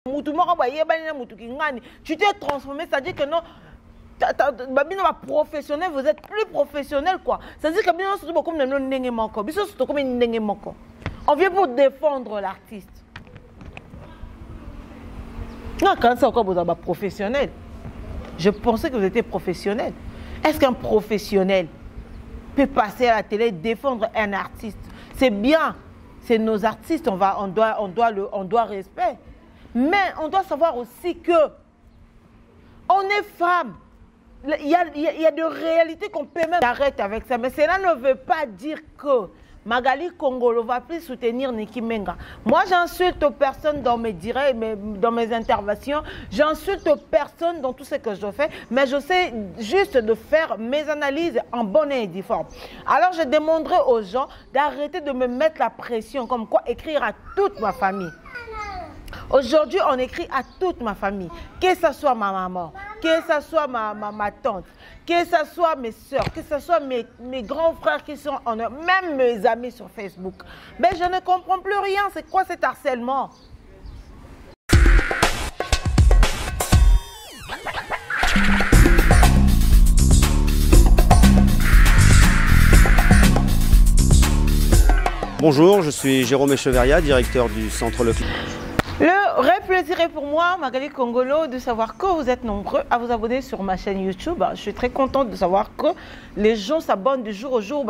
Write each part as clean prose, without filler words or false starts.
Tu t'es transformé, c'est-à-dire que non, professionnel, vous êtes plus professionnel quoi. C'est-à-dire que on vient pour défendre l'artiste. Non, quand c'est encore vous êtes professionnel. Je pensais que vous étiez professionnel. Est-ce qu'un professionnel peut passer à la télé et défendre un artiste? C'est bien, c'est nos artistes, on doit respect. Mais on doit savoir aussi que on est femme. Il y a des réalités qu'on peut même arrêter avec ça. Mais cela ne veut pas dire que Magali Kongolo va plus soutenir Nicki Menga. Moi, j'insulte personne dans mes directs, dans mes interventions. J'insulte personne dans tout ce que je fais. Mais je sais juste de faire mes analyses en bonne et due forme. Alors, je demanderai aux gens d'arrêter de me mettre la pression. Comme quoi écrire à toute ma famille. Aujourd'hui, on écrit à toute ma famille, que ce soit ma maman, que ce soit ma tante, que ce soit mes soeurs, que ce soit mes grands frères qui sont en eux, même mes amis sur Facebook. Mais je ne comprends plus rien. C'est quoi cet harcèlement? Bonjour, je suis Jérôme Echeverria, directeur du Centre Le Clic. Le vrai plaisir est pour moi, Magali Kongolo, de savoir que vous êtes nombreux à vous abonner sur ma chaîne YouTube. Je suis très contente de savoir que les gens s'abonnent du jour au jour.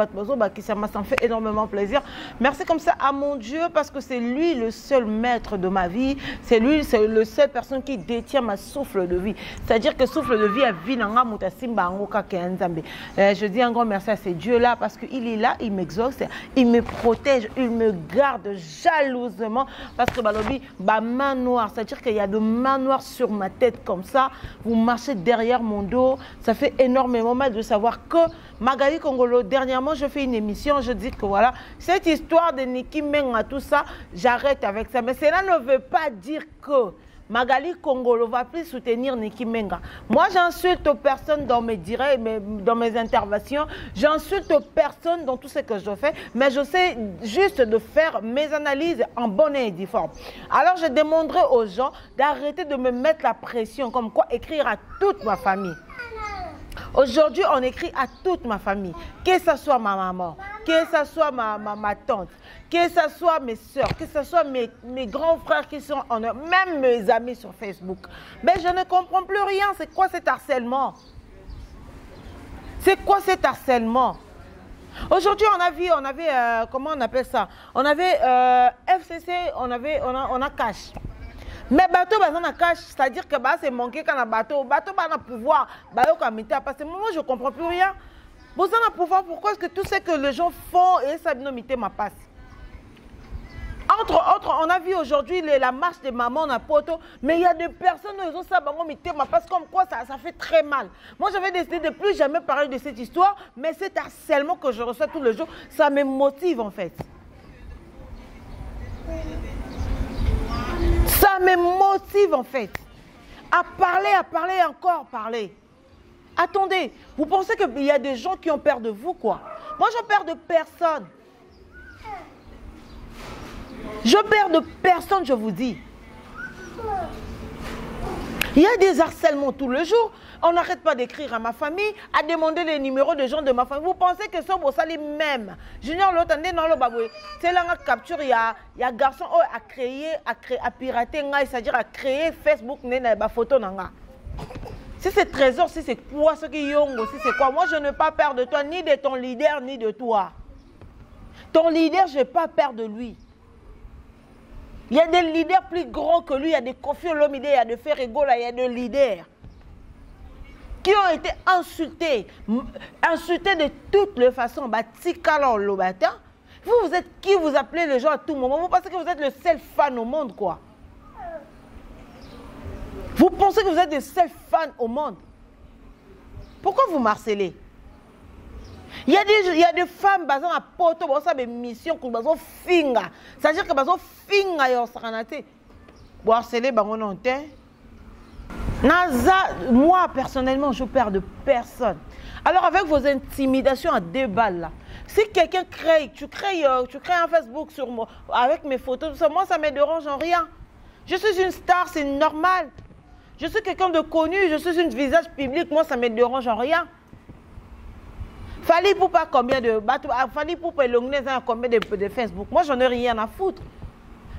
Ça m'a fait énormément plaisir. Merci comme ça à mon Dieu parce que c'est lui le seul maître de ma vie. C'est lui, c'est le seul personne qui détient ma souffle de vie. C'est-à-dire que souffle de vie à vie. Je dis un grand merci à ces dieux-là parce qu'il est là, il m'exauce, il me protège, il me garde jalousement parce que main noire, c'est-à-dire qu'il y a de main noire sur ma tête comme ça, vous marchez derrière mon dos, ça fait énormément mal de savoir que Magali Kongolo, dernièrement je fais une émission, je dis que voilà, cette histoire de Nicki Menga, tout ça, j'arrête avec ça, mais cela ne veut pas dire que Magali Kongolo va plus soutenir Nicki Menga. Moi, j'insulte personne dans mes directs, dans mes interventions. J'insulte personne dans tout ce que je fais. Mais je sais juste de faire mes analyses en bonne et due forme. Alors, je demanderai aux gens d'arrêter de me mettre la pression. Comme quoi écrire à toute ma famille. Aujourd'hui, on écrit à toute ma famille. Que ce soit ma maman, que ce soit ma tante, que ce soit mes soeurs, que ce soit mes grands frères qui sont en eux, même mes amis sur Facebook. Mais je ne comprends plus rien. C'est quoi cet harcèlement? C'est quoi cet harcèlement? Aujourd'hui, on avait comment on appelle ça? On avait FCC, on a cash. Mais bateau bazana cash, c'est-à-dire que c'est manqué quand on a bateau a pouvoir, parce que moi je ne comprends plus rien. Vous avez pouvoir, pourquoi est-ce que tout ce que les gens font et ça mité ma passe? Entre autres, on a vu aujourd'hui la marche des mamans à Poto, mais il y a des personnes qui ont ça mité ma passe, comme quoi ça fait très mal. Moi j'avais décidé de plus jamais parler de cette histoire, mais cet harcèlement que je reçois tous les jours, ça me motive en fait. Ça me motive en fait à parler, encore parler. Attendez, vous pensez qu'il y a des gens qui ont peur de vous quoi? Moi je perds de personne. Je perds de personne, je vous dis. Il y a des harcèlements tous les jours. On n'arrête pas d'écrire à ma famille, à demander les numéros de gens de ma famille. Vous pensez que ça, vous allez même. Junior, l'autre année, dans le baboué, c'est là qu'on capture, il y a un garçon à pirater, c'est-à-dire à créer Facebook, il y a des photos. Si c'est trésor, si c'est quoi, ce qui est si c'est quoi. Moi, je n'ai pas peur de toi, ni de ton leader, ni de toi. Ton leader, je n'ai pas peur de lui. Il y a des leaders plus grands que lui, il y a des Kofi Olomide, il y a des Ferrego, il y a des leaders qui ont été insultés de toutes les façons. Vous êtes qui? Vous appelez les gens à tout moment. Vous pensez que vous êtes le seul fan au monde, quoi? Vous pensez que vous êtes le seul fan au monde? Pourquoi vous harcelez? Il y a des femmes qui ont apporté des missions qui ont finga. C'est-à-dire que ont finga et ont saranaté. Vous harcelez, moi, personnellement, je perds de personne. Alors, avec vos intimidations à 2 balles, là, si quelqu'un crée, tu crées un Facebook sur moi, avec mes photos, tout ça, moi, ça ne me dérange en rien. Je suis une star, c'est normal. Je suis quelqu'un de connu, je suis un visage public, moi ça ne me dérange en rien. Fallait pour pas combien de... Fallait pour pas combien de Facebook. Moi j'en ai rien à foutre.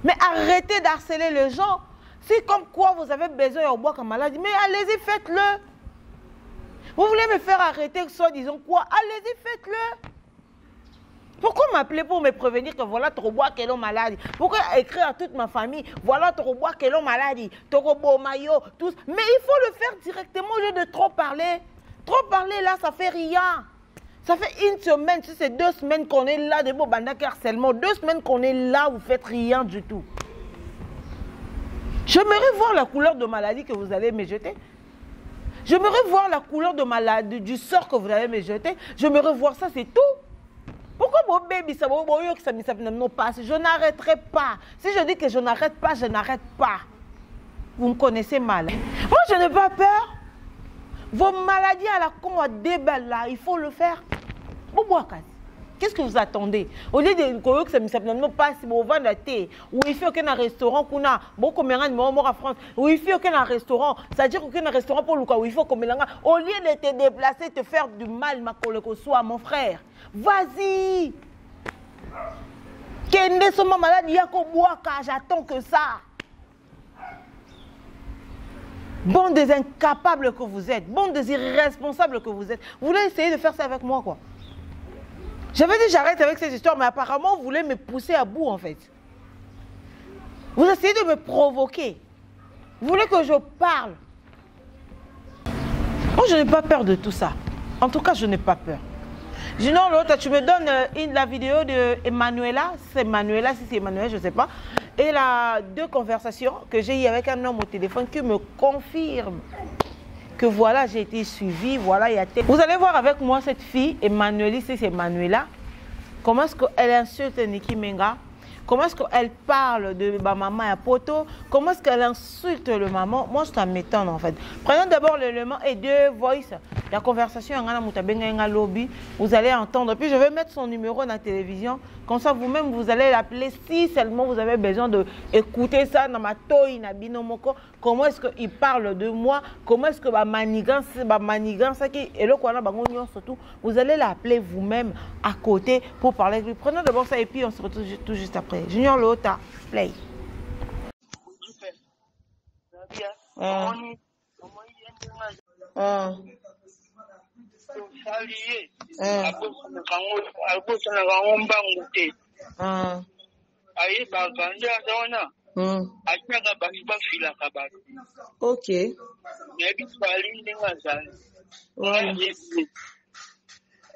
Mais arrêtez d'harceler les gens. Si comme quoi vous avez besoin de boire comme maladie, mais allez-y, faites-le. Vous voulez me faire arrêter, soit disons quoi, allez-y, faites-le. Pourquoi m'appeler pour me prévenir que voilà, tu bois qu'elle est malade? Pourquoi écrire à toute ma famille, voilà, tu bois qu'elle est malade, tu bois maillot, tous. Mais il faut le faire directement au lieu de trop parler. Trop parler là, ça fait rien. Ça fait une semaine, si c'est 2 semaines qu'on est là, de beau bandak harcèlement, 2 semaines qu'on est là, vous faites rien du tout. J'aimerais voir la couleur de maladie que vous allez me jeter. J'aimerais voir la couleur de maladie, du sort que vous allez me jeter. J'aimerais voir ça, c'est tout. Pourquoi mon bébé, ça ne passe? Je n'arrêterai pas. Si je dis que je n'arrête pas, je n'arrête pas. Vous me connaissez mal. Moi, je n'ai pas peur. Vos maladies à la con, à débat là, il faut le faire. Qu'est-ce que vous attendez? Au lieu de que ça ne passe, on va la thé. Ou il fait aucun restaurant qu'on a. Beaucoup de gens en France. Ou il fait aucun restaurant. Ça veut dire aucun restaurant pour le cas où il faut qu'on mélange. Au lieu de te déplacer, te faire du mal, ma collègue, soit mon frère. Vas-y. Kende soma malade, yako boaka, j'attends que ça. Bande des incapables que vous êtes, bande des irresponsables que vous êtes. Vous voulez essayer de faire ça avec moi, quoi? J'avais dit j'arrête avec cette histoire, mais apparemment vous voulez me pousser à bout en fait. Vous essayez de me provoquer. Vous voulez que je parle. Moi je n'ai pas peur de tout ça. En tout cas je n'ai pas peur. Je dis non l'autre, tu me donnes la vidéo de Emmanuela. C'est Emmanuela, si c'est Emmanuela, je ne sais pas. Et la 2 conversations que j'ai eues avec un homme au téléphone qui me confirme que voilà, j'ai été suivie, voilà, il y a... Vous allez voir avec moi cette fille, Emmanuela, c'est Emmanuela, comment est-ce qu'elle insulte Niki Menga, comment est-ce qu'elle parle de ma maman à Poto, comment est-ce qu'elle insulte le maman. Moi, ça m'étonne en fait. Prenons d'abord l'élément et 2 voice, la conversation, vous allez entendre. Puis je vais mettre son numéro dans la télévision, comme ça vous-même, vous allez l'appeler si seulement vous avez besoin d'écouter ça dans ma toy, na binomoko. Comment est-ce qu'il parle de moi, comment est-ce que ma manigance, et le quoi surtout, vous allez l'appeler vous-même à côté pour parler avec lui. Prenons d'abord ça et puis on se retrouve tout juste après. Junior Lota, play. Ok.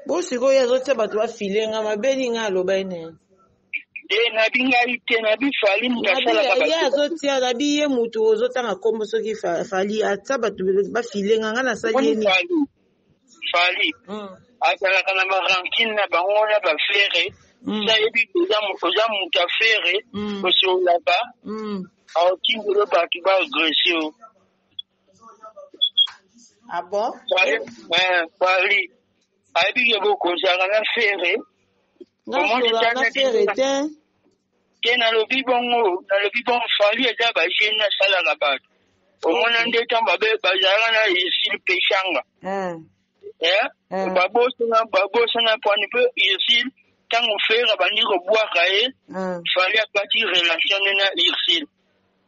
Bon, c'est quoi, il y a d'autres bateaux à filer, ma belle, il y a l'aubaine. Ah bon?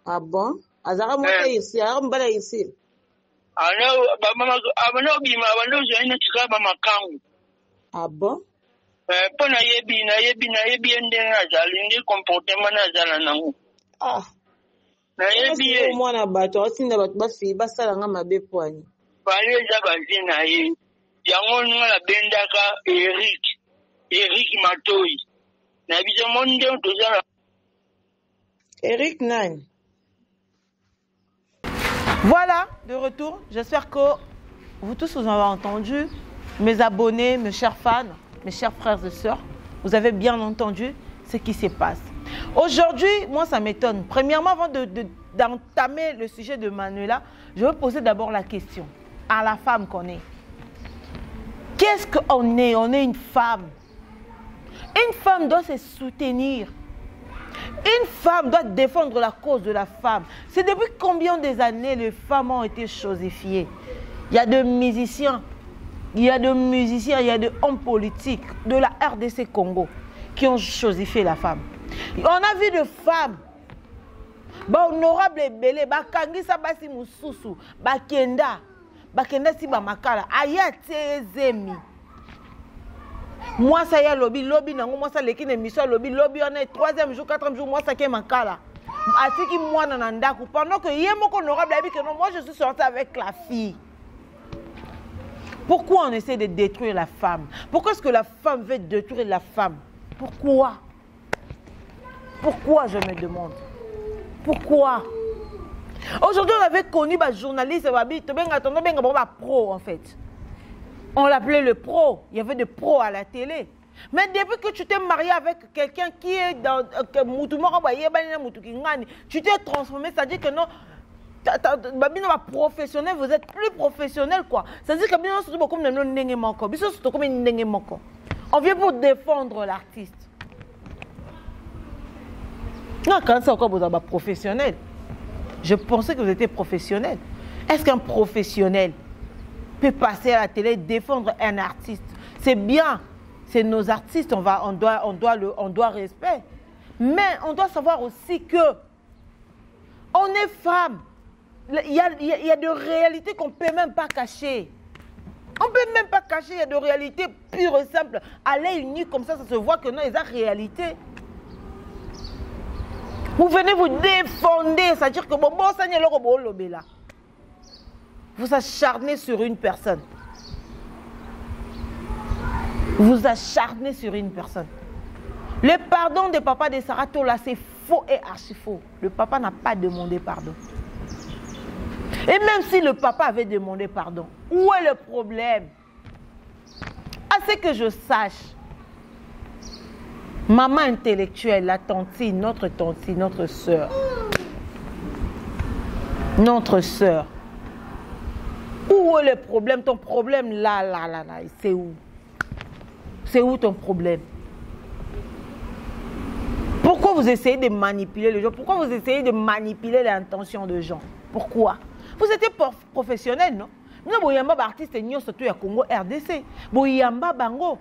Ah bon? Azara monte ici, alors on va ici. Ah bon? Ah. Moi, na bato, aussi na bato basi basala nga mabe poani. Eric Nine. Voilà, de retour. J'espère que vous tous vous avez entendu. Mes abonnés, mes chers fans, mes chers frères et sœurs, vous avez bien entendu ce qui se passe. Aujourd'hui, moi, ça m'étonne. Premièrement, avant d'entamer le sujet de Manuela, je vais poser d'abord la question à la femme qu'on est. Qu'est-ce qu'on est? On est une femme. Une femme doit se soutenir. Une femme doit défendre la cause de la femme. C'est depuis combien des années les femmes ont été chosifiées? Il y a des musiciens, il y a des hommes politiques de la RDC Congo qui ont chosifié la femme. On a vu des femmes, honorable belé, kangisa basi mususu, kenda si makala, aya tezemi. Moi ça y a lobby nango, moi ça l'équipe émission lobby on est 3e jour, 4e jour, moi ça qui est makala. Atiki moi nanandaku pendant que yé mon honorable a dit que non, moi je suis sortie avec la fille. Pourquoi on essaie de détruire la femme? Pourquoi est-ce que la femme veut détruire la femme? Pourquoi? Pourquoi, je me demande? Pourquoi? Aujourd'hui, on avait connu un journaliste, pro en fait. On l'appelait le pro. Il y avait des pros à la télé. Mais depuis que tu t'es marié avec quelqu'un qui est dans... tu t'es transformé, c'est-à-dire que non... professionnel, vous êtes plus professionnel quoi. C'est-à-dire que on vient pour défendre l'artiste. Non, quand c'est encore vous êtes professionnel. Je pensais que vous étiez professionnel. Est-ce qu'un professionnel peut passer à la télé et défendre un artiste? C'est bien, c'est nos artistes, on doit respect. Mais on doit savoir aussi que on est femme. Il y a des réalités qu'on ne peut même pas cacher. On ne peut même pas cacher, il y a des réalités pures et simples. À l'œil nu comme ça se voit que non, il y a des réalités. Vous venez vous défendre, c'est-à-dire que vous acharnez sur une personne. Vous acharnez sur une personne. Le pardon de papa de Sarah Tola, c'est faux et archi faux. Le papa n'a pas demandé pardon. Et même si le papa avait demandé pardon, où est le problème? À ce que je sache, maman intellectuelle, la tantine, notre soeur, où est le problème? Ton problème là, c'est où? C'est où ton problème? Pourquoi vous essayez de manipuler les gens? Pourquoi vous essayez de manipuler l'intention des gens? Pourquoi? Vous étiez professionnel, non? Nous, boyamba artiste surtout à Congo RDC. Boyamba bango.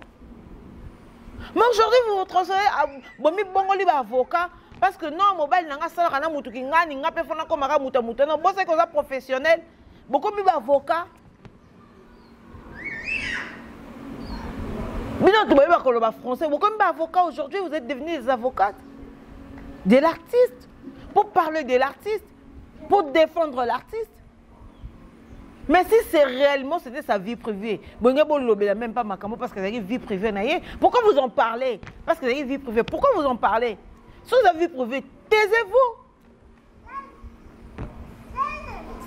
Mais aujourd'hui, vous vous transformez à bomi bongo liba avocat parce que non, mobile nanga sala kana mutu kingani ngape fona ko maka muta non, bon c'est que ça professionnel. Beaucoup liba avocat. Mais non, tu boyamba koloba français. Beaucoup liba avocat aujourd'hui, vous êtes devenus des avocates de l'artiste pour parler de l'artiste, pour défendre l'artiste. Mais si c'est réellement, c'était sa vie privée, même pas Makamo parce que c'est une vie privée, pourquoi vous en parlez? Parce que c'est une vie privée, pourquoi vous en parlez? Si vous avez une vie privée, taisez-vous.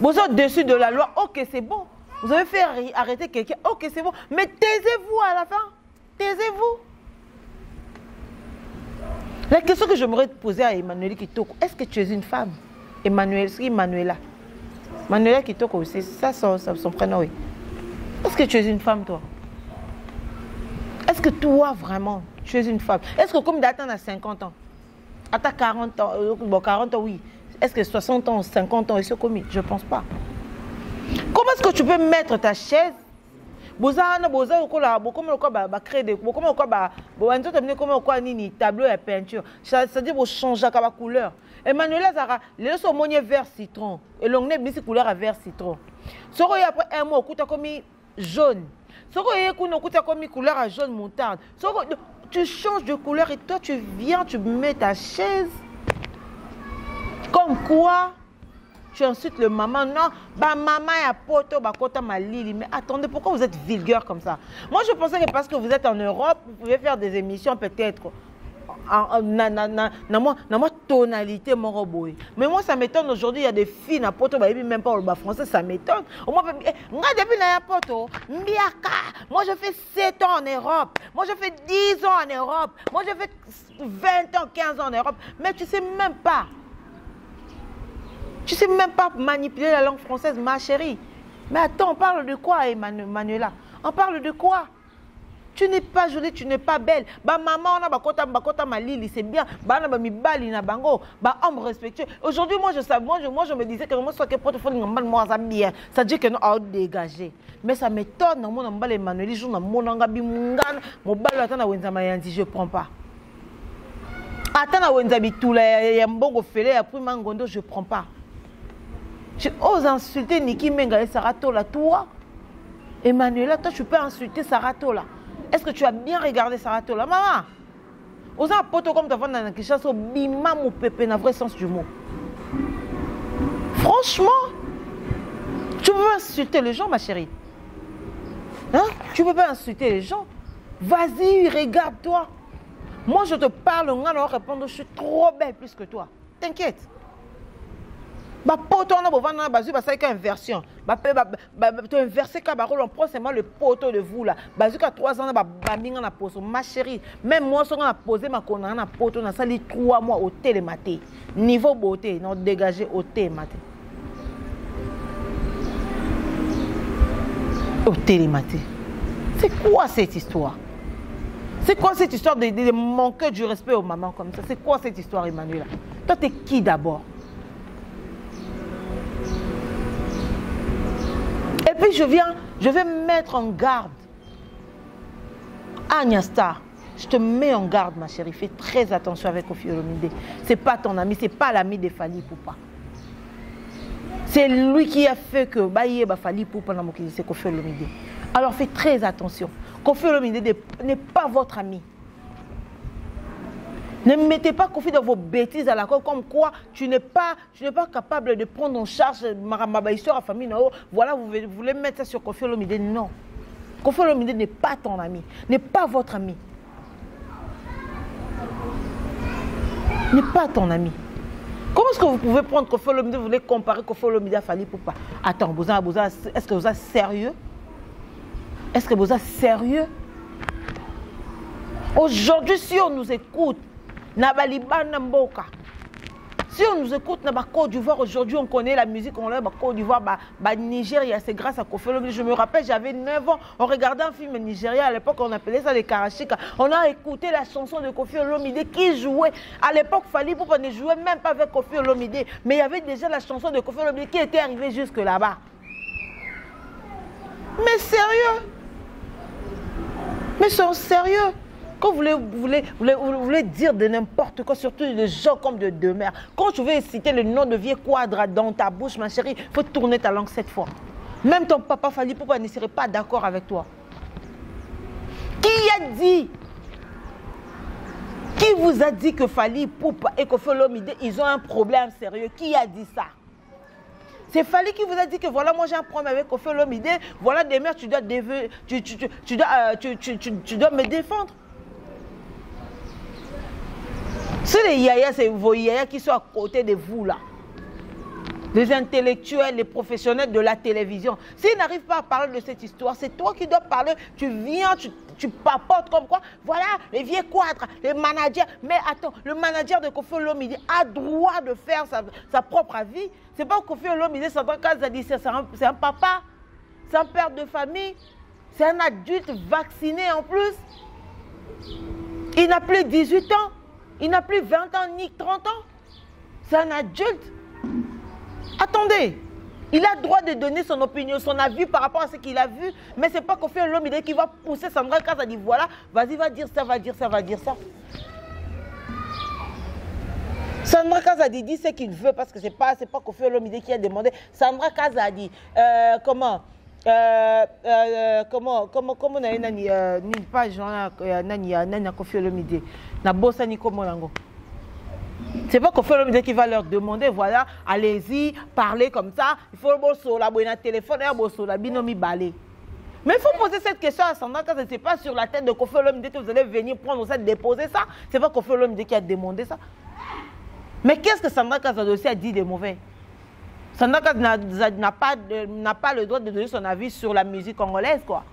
Vous êtes au-dessus de la loi, ok c'est bon. Vous avez fait arrêter quelqu'un, ok c'est bon. Mais taisez-vous à la fin, taisez-vous. La question que j'aimerais poser à Emmanuel Kitoko, est-ce que tu es une femme? Emmanuela. Manuela Kitoko aussi, ça son prénom, oui. Est-ce que tu es une femme, toi? Est-ce que toi, vraiment, tu es une femme? Est-ce que comme d'attendre à 50 ans, à ta 40 ans, bon, 40 ans, oui. Est-ce que 60 ans, 50 ans, ils sont commis? Je ne pense pas. Comment est-ce que tu peux mettre ta chaise? Tableau et peinture. C'est-à-dire que changer la couleur. Emmanuel Zara, les sont monier vert citron. Et l'on est mis couleur à vert citron. Ce qu'il y a après un mois, il y a comme jaune. Ce qu'il y a comme couleur à jaune moutarde. Tu changes de couleur et toi tu viens, tu mets ta chaise. Comme quoi? Tu insultes le maman, non, bah maman a poto, bah kota ma lili. Mais attendez, pourquoi vous êtes vulgaire comme ça? Moi je pensais que parce que vous êtes en Europe, vous pouvez faire des émissions peut-être dans ma tonalité, mon robot. Mais moi ça m'étonne aujourd'hui, il y a des filles à poto, bah même pas au bas français, ça m'étonne. Moi depuis la poto, moi je fais 7 ans en Europe, moi je fais 10 ans en Europe, moi je fais 20 ans, 15 ans en Europe, mais tu sais même pas. Tu ne sais même pas manipuler la langue française, ma chérie. Mais attends, on parle de quoi, Manuela? On parle de quoi? Tu n'es pas jolie, tu n'es pas belle. Bah maman, on a bakota malili, c'est bien. Bah on a mi bali na bango. Bah homme respectueux. Aujourd'hui, moi je me disais que moi soit que portefeuille ngamba moi ça bien. Ça dit que non à dégager. Mais ça m'étonne mon ngamba Emmanuel jour na mon ngabi mungana, mon balo atana wenza mayandi, je prends pas. Atana wenza bitula ya mbongo fele ya prima ngondo, je prends pas. Je ose insulter Niki Menga et Saratola toi. Emmanuel, toi tu peux insulter Saratola. Est-ce que tu as bien regardé Saratola? Maman, aux un poteau comme ta femme dans la Kinshasa, au bima mon pépé, dans le vrai sens du mot. Franchement, tu peux insulter les gens, ma chérie. Hein? Tu peux pas insulter les gens. Vas-y, regarde-toi. Moi, je te parle, on va répondre, je suis trop belle plus que toi. T'inquiète. Bah poteau on a besoin de basu bah ça c'est inversion bah tu inverser quand on prend seulement le poteau de vous là basu qu'à 3 ans bah minga na poso ma chérie même moi si on a posé ma conna na poteau na sali 3 mois au télématé niveau beauté non dégagé au télématé c'est quoi cette histoire? C'est quoi cette histoire de manquer du respect aux mamans comme ça? C'est quoi cette histoire, Emmanuel? Toi t'es qui d'abord? Et puis je vais me mettre en garde. Agnasta, je te mets en garde ma chérie. Fais très attention avec Koffi Olomide. Ce n'est pas ton ami, ce n'est pas l'ami de Fally Ipupa. C'est lui qui a fait que Fally Ipupa c'est Koffi Olomide. Alors fais très attention. Koffi Olomide n'est pas votre ami. Ne mettez pas Koffi dans vos bêtises à la cour, comme quoi tu n'es pas capable de prendre en charge ma histoire à famille. Non. Voilà, vous voulez mettre ça sur Koffi Olomide. Non. Koffi Olomide n'est pas ton ami, n'est pas votre ami. N'est pas ton ami. Comment est-ce que vous pouvez prendre Koffi Olomide, vous voulez comparer Koffi Olomide à Fally Ipupa? Attends, est-ce que vous êtes sérieux? Est-ce que vous êtes sérieux? Aujourd'hui, si on nous écoute, si on nous écoute dans Côte d'Ivoire, aujourd'hui on connaît la musique, on l'a Côte d'Ivoire, Nigeria, c'est grâce à Koffi Olomide. Je me rappelle, j'avais 9 ans, on regardait un film nigérien, à l'époque on appelait ça les Karachika. On a écouté la chanson de Koffi Olomide qui jouait. À l'époque, Fally Ipupa ne jouait même pas avec Koffi Olomide, mais il y avait déjà la chanson de Koffi Olomide qui était arrivée jusque là-bas. Mais sérieux? Mais sont sérieux? Quand vous voulez dire de n'importe quoi, surtout des gens comme de demeure, quand tu veux citer le nom de Vieux Quadra dans ta bouche, ma chérie, il faut tourner ta langue 7 fois. Même ton papa Fally Ipupa ne serait pas d'accord avec toi. Qui a dit? Qui vous a dit que Fally Ipupa et Koffi Olomide, ils ont un problème sérieux? Qui a dit ça? C'est Fally qui vous a dit que voilà, moi j'ai un problème avec Koffi Olomide, voilà des mères, tu dois me défendre. C'est les yaya, c'est vos yaya qui sont à côté de vous là. Les intellectuels, les professionnels de la télévision. S'ils n'arrivent pas à parler de cette histoire, c'est toi qui dois parler. Tu viens, tu papotes comme quoi. Voilà, les vieux quadres, les managers. Mais attends, le manager de Koffi Olomide a droit de faire sa propre avis. C'est pas Koffi Olomide, c'est un papa, c'est un père de famille, c'est un adulte vacciné en plus. Il n'a plus 18 ans. Il n'a plus 20 ans ni 30 ans. C'est un adulte. Attendez. Il a le droit de donner son opinion, son avis par rapport à ce qu'il a vu. Mais ce n'est pas Koffi Olomide qui va pousser Sandra Kaza dit voilà, vas-y, va dire ça, va dire ça, va dire ça. Sandra Kaza dit ce qu'il veut parce que ce n'est pas Koffi Olomide qui a demandé. Sandra Kaza dit comment on a une page nani Koffi Olomide na bossa ni comment lango. C'est pas Koffi Olomide qui va leur demander voilà, allez-y, parlez comme ça, il faut bosso la bonne téléphone et bosso la binomi balé. Mais il faut poser cette question à Sandra Kaza, c'est pas sur la tête de Koffi Olomide que vous allez venir prendre ça, déposer ça. C'est pas Koffi Olomide qui a demandé ça. Mais qu'est-ce que Sandra Kaza aussi a dit de mauvais? Sandra Kaza n'a pas le droit de donner son avis sur la musique congolaise, quoi.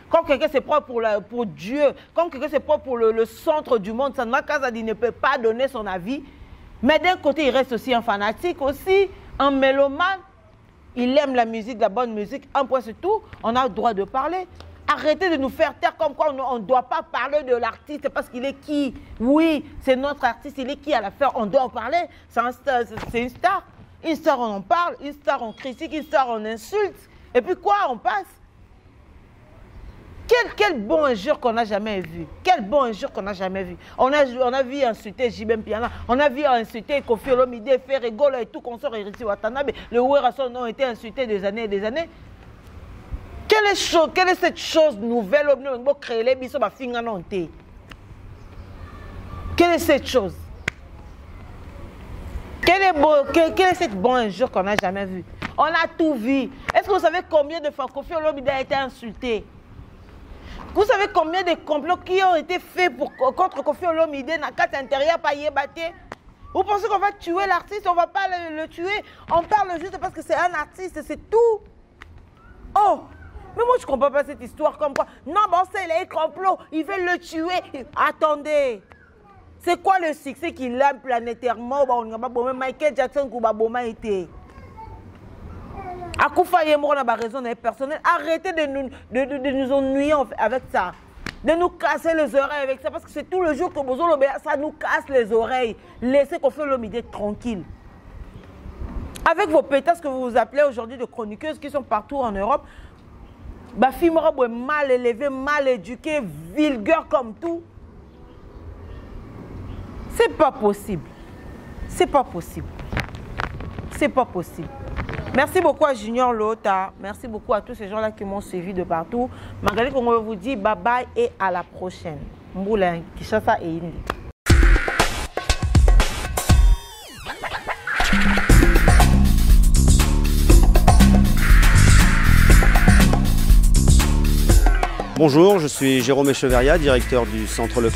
Quand quelqu'un se prend pour Dieu, quand quelqu'un se prend pour le centre du monde, Sandra Kaza ne peut pas donner son avis. Mais d'un côté, il reste aussi un fanatique, aussi un mélomane. Il aime la musique, la bonne musique. Un point c'est tout, on a le droit de parler. Arrêtez de nous faire taire comme quoi on ne doit pas parler de l'artiste parce qu'il est qui. Oui, c'est notre artiste, il est qui à la fin. On doit en parler. C'est une star. Une star, on en parle. Une star, on critique. Une star, on insulte. Et puis quoi, on passe. Quel bon injure qu'on n'a jamais vu. Quel bon injure qu'on n'a jamais vu. On a vu insulter Jibem Piana. On a vu insulter Kofi Olomide, Ferregola et tout, consort Irisi Watanabe. Le Ouerason ont été insultés des années et des années. Quelle est cette chose nouvelle pour créer les bisous? Quelle est cette chose? Quel est cette bonne injure qu'on n'a jamais vue? On a tout vu. Est-ce que vous savez combien de fois Kofi Olomide a été insulté? Vous savez combien de complots qui ont été faits contre Kofi Olomide dans la carte intérieure par Yébaté? Vous pensez qu'on va tuer l'artiste? On ne va pas le tuer. On parle juste parce que c'est un artiste, c'est tout. Oh! Mais moi, je ne comprends pas cette histoire comme quoi. Non, bon, c'est les complots. Ils veulent le tuer. Attendez. C'est quoi le succès qu'il a planétairement? Michael Jackson, Koubaboma était. Akoufa Yemro n'a pas raison personnelle. Arrêtez de nous ennuyer avec ça. De nous casser les oreilles avec ça. Parce que c'est tout le jour que ça nous casse les oreilles. Laissez Kofi Olomide tranquille. Avec vos pétasses que vous vous appelez aujourd'hui de chroniqueuses qui sont partout en Europe, ma fille est mal élevée, mal éduquée, vulgaire comme tout. C'est pas possible. C'est pas possible. C'est pas possible. Merci beaucoup à Junior Lota. Merci beaucoup à tous ces gens-là qui m'ont suivi de partout. Magali Congo vous dit bye bye et à la prochaine. Mboula, Kishasa et Indi. Bonjour, je suis Jérôme Echeverria, directeur du Centre Leclerc.